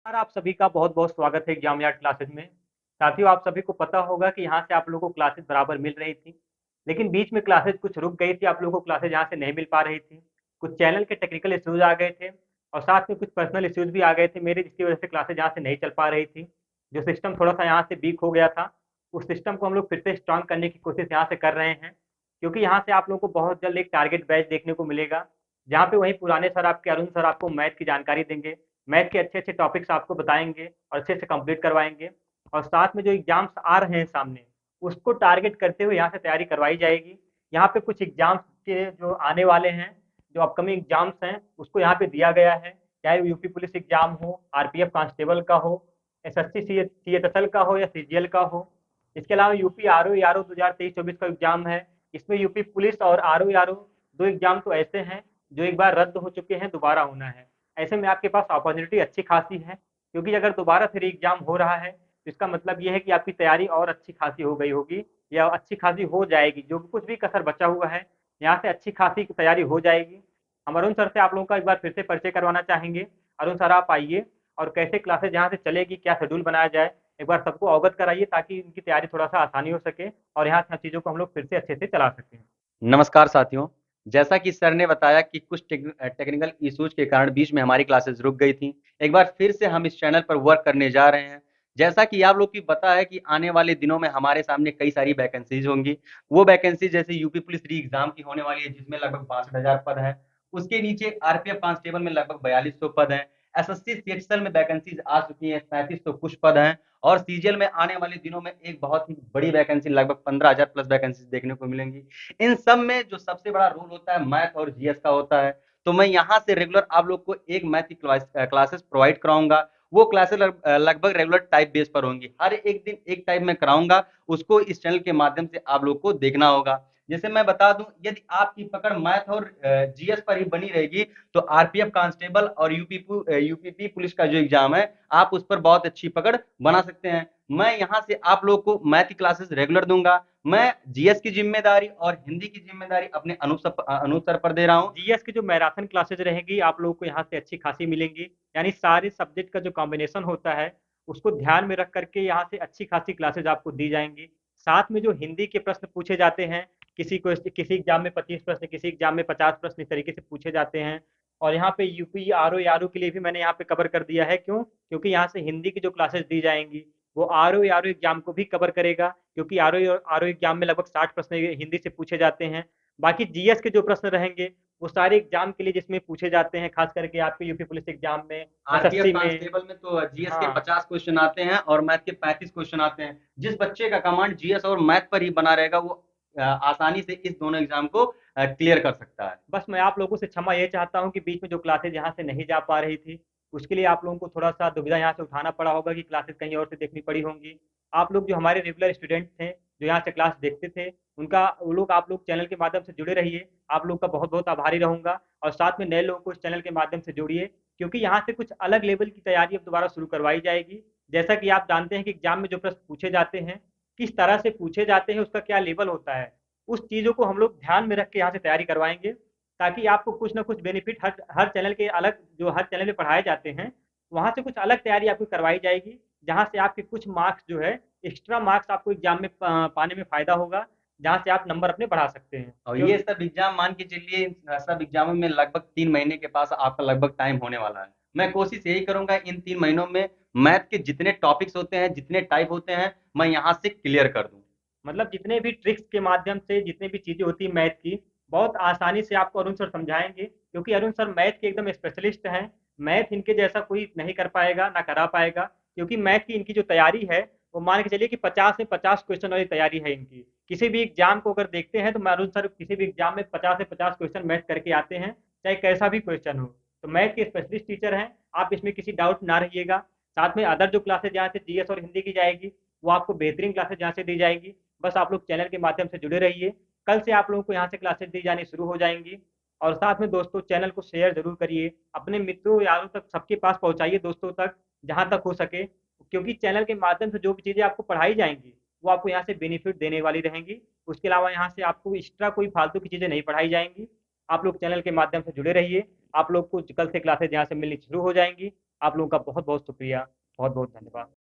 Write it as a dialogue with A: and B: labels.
A: यार आप सभी का बहुत बहुत स्वागत है एग्जाम यार्ड क्लासेस में। साथियों, आप सभी को पता होगा कि यहाँ से आप लोगों को क्लासेस बराबर मिल रही थी, लेकिन बीच में क्लासेस कुछ रुक गई थी। आप लोगों को क्लासेस यहाँ से नहीं मिल पा रही थी। कुछ चैनल के टेक्निकल इश्यूज आ गए थे और साथ में कुछ पर्सनल इश्यूज भी आ गए थे मेरे, जिसकी वजह से क्लासेस यहाँ से नहीं चल पा रही थी। जो सिस्टम थोड़ा सा यहाँ से वीक हो गया था, उस सिस्टम को हम लोग फिर से स्ट्रांग करने की कोशिश यहाँ से कर रहे हैं, क्योंकि यहाँ से आप लोगों को बहुत जल्द एक टारगेट बैच देखने को मिलेगा, जहाँ पे वही पुराने सर आपके अरुण सर आपको मैथ की जानकारी देंगे, मैथ के अच्छे अच्छे टॉपिक्स आपको बताएंगे और अच्छे से कंप्लीट करवाएंगे। और साथ में जो एग्जाम्स आ रहे हैं सामने, उसको टारगेट करते हुए यहाँ से तैयारी करवाई जाएगी। यहाँ पे कुछ एग्जाम्स के जो आने वाले हैं, जो अपकमिंग एग्जाम्स हैं, उसको यहाँ पे दिया गया है। चाहे वो यूपी पुलिस एग्जाम हो, आरपीएफ कांस्टेबल का हो, एसएससी सीएचएसएल का हो या सीजीएल का हो। इसके अलावा यूपी आरओ 2023-24 का एग्जाम है। इसमें यूपी पुलिस और आरओ दो एग्जाम तो ऐसे हैं जो एक बार रद्द हो चुके हैं, दोबारा होना है। ऐसे में आपके पास अपॉर्चुनिटी अच्छी खासी है, क्योंकि अगर दोबारा फिर एग्जाम हो रहा है तो इसका मतलब ये है कि आपकी तैयारी और अच्छी खासी हो गई होगी या अच्छी खासी हो जाएगी। जो कुछ भी कसर बचा हुआ है, यहाँ से अच्छी खासी तैयारी हो जाएगी। हम अरुण सर से आप लोगों का एक बार फिर से परिचय करवाना चाहेंगे। अरुण सर आप आइए और कैसे क्लासेज यहाँ से चलेगी, क्या शेड्यूल बनाया जाए, एक बार सबको अवगत कराइए, ताकि इनकी तैयारी थोड़ा सा आसानी हो सके और यहाँ से चीज़ों को हम लोग फिर से अच्छे से चला सकें।
B: नमस्कार साथियों। जैसा कि सर ने बताया कि कुछ टेक्निकल इश्यूज के कारण बीच में हमारी क्लासेस रुक गई थी। एक बार फिर से हम इस चैनल पर वर्क करने जा रहे हैं। जैसा कि आप लोग की पता है कि आने वाले दिनों में हमारे सामने कई सारी वैकेंसीज होंगी। वो वैकेंसी जैसे यूपी पुलिस री एग्जाम की होने वाली है, जिसमें लगभग 62,000 पद है। उसके नीचे आरपीएफ कांस्टेबल में लगभग 4200 पद है। एसएससी सीएचएसएल में वैकेंसीज आ चुकी है, 3500 कुछ पद हैं। और सीजीएल में आने वाले दिनों में एक बहुत ही बड़ी वैकेंसी लगभग 15,000 प्लस वैकेंसीज देखने को मिलेंगी। इन सब में जो सबसे बड़ा रोल होता है मैथ और जीएस का होता है। तो मैं यहाँ से रेगुलर आप लोग को एक मैथ की क्लासेस प्रोवाइड कराऊंगा। वो क्लासेस लगभग रेगुलर टाइप बेस पर होंगी, हर एक दिन एक टाइप में कराऊंगा। उसको इस चैनल के माध्यम से आप लोग को देखना होगा। जैसे मैं बता दूं, यदि आपकी पकड़ मैथ और जीएस पर ही बनी रहेगी तो आरपीएफ कांस्टेबल और यूपीपी पुलिस का जो एग्जाम है, आप उस पर बहुत अच्छी पकड़ बना सकते हैं। मैं यहाँ से आप लोग को मैथ की क्लासेस रेगुलर दूंगा। मैं जीएस की जिम्मेदारी और हिंदी की जिम्मेदारी अपने अनुसर पर दे रहा हूँ।
A: जीएस की जो मैराथन क्लासेज रहेगी, आप लोगों को यहाँ से अच्छी खासी मिलेंगी। यानी सारे सब्जेक्ट का जो कॉम्बिनेशन होता है, उसको ध्यान में रख करके यहाँ से अच्छी खासी क्लासेज आपको दी जाएंगी। साथ में जो हिंदी के प्रश्न पूछे जाते हैं, किसी एग्जाम में 25 प्रश्न, किसी एग्जाम में 50 प्रश्न, इस तरीके से पूछे जाते हैं। और यहाँ पे यूपी आरओ के लिए भी मैंने यहाँ पे कवर कर दिया है। क्यों? क्योंकि यहाँ से हिंदी की जो क्लासेस दी जाएंगी, वो आरओ एग्जाम को भी कवर करेगा, क्योंकि आरओ एग्जाम में लगभग 60 प्रश्न हिंदी से पूछे जाते हैं। बाकी जीएस के जो प्रश्न रहेंगे, वो सारे एग्जाम के लिए जिसमें पूछे जाते हैं, खास करके आपके यूपी पुलिस एग्जाम में,
B: आरपीएफ
A: एसएससी में।
B: कांस्टेबल में तो जीएस के
A: हाँ,
B: 50 क्वेश्चन आते हैं और मैथ के 35 क्वेश्चन आते हैं। जिस बच्चे का कमांड जीएस और मैथ पर ही बना रहेगा, वो आसानी से इस दोनों एग्जाम को क्लियर कर सकता है।
A: बस मैं आप लोगों से क्षमा ये चाहता हूँ कि बीच में जो क्लासेज यहाँ से नहीं जा पा रही थी, उसके लिए आप लोगों को थोड़ा सा दुविधा यहाँ से उठाना पड़ा होगा कि क्लासेज कहीं और से देखनी पड़ी होंगी। आप लोग जो हमारे रेगुलर स्टूडेंट थे, जो यहाँ से क्लास देखते थे, उनका वो लोग आप लोग चैनल के माध्यम से जुड़े रहिए। आप लोग का बहुत बहुत आभारी रहूंगा। और साथ में नए लोगों को इस चैनल के माध्यम से जोड़िए, क्योंकि यहाँ से कुछ अलग लेवल की तैयारी अब दोबारा शुरू करवाई जाएगी। जैसा कि आप जानते हैं कि एग्जाम में जो प्रश्न पूछे जाते हैं, किस तरह से पूछे जाते हैं, उसका क्या लेवल होता है, उस चीज़ों को हम लोग ध्यान में रख के यहाँ से तैयारी करवाएंगे, ताकि आपको कुछ ना कुछ बेनिफिट हर हर चैनल के अलग, जो हर चैनल में पढ़ाए जाते हैं, वहाँ से कुछ अलग तैयारी आपको करवाई जाएगी, जहाँ से आपके कुछ मार्क्स जो है, एक्स्ट्रा मार्क्स आपको एग्जाम में पाने में फ़ायदा होगा, जहाँ से आप नंबर अपने बढ़ा सकते हैं।
B: और
A: क्यों?
B: ये सब एग्जाम मान के चलिए, इन सब एग्जामों में लगभग 3 महीने के पास आपका लगभग टाइम होने वाला है। मैं कोशिश यही करूंगा इन 3 महीनों में मैथ के जितने टॉपिक्स होते हैं, जितने टाइप होते हैं, मैं यहाँ से क्लियर कर दूं।
A: मतलब जितने भी ट्रिक्स के माध्यम से जितनी भी चीज़ें होती हैं मैथ की, बहुत आसानी से आपको अरुण सर समझाएंगे, क्योंकि अरुण सर मैथ के एकदम स्पेशलिस्ट हैं। मैथ इनके जैसा कोई नहीं कर पाएगा, ना करा पाएगा, क्योंकि मैथ की इनकी जो तैयारी है, वो मान के चलिए कि 50 से 50 क्वेश्चन वाली तैयारी है इनकी। किसी भी एग्जाम को अगर देखते हैं तो मैं अरुण सर किसी भी एग्जाम में 50 से 50 क्वेश्चन मैथ करके आते हैं, चाहे कैसा भी क्वेश्चन हो। तो मैथ के स्पेशलिस्ट टीचर हैं, आप इसमें किसी डाउट ना रहिएगा। साथ में अदर जो क्लासेज यहाँ से जीएस और हिंदी की जाएगी, वो आपको बेहतरीन क्लासेज यहाँ से दी जाएगी। बस आप लोग चैनल के माध्यम से जुड़े रहिए। कल से आप लोगों को यहाँ से क्लासेस दी जानी शुरू हो जाएंगी। और साथ में दोस्तों, चैनल को शेयर जरूर करिए, अपने मित्रों यारों तक, सबके पास पहुँचाइए, दोस्तों तक, जहाँ तक हो सके, क्योंकि चैनल के माध्यम से जो भी चीज़ें आपको पढ़ाई जाएंगी, वो आपको यहाँ से बेनिफिट देने वाली रहेंगी। उसके अलावा यहाँ से आपको एक्स्ट्रा कोई फालतू की चीज़ें नहीं पढ़ाई जाएंगी। आप लोग चैनल के माध्यम से जुड़े रहिए। आप लोग को कल से क्लासेज यहाँ से मिलनी शुरू हो जाएंगी। आप लोगों का बहुत बहुत शुक्रिया, बहुत बहुत धन्यवाद।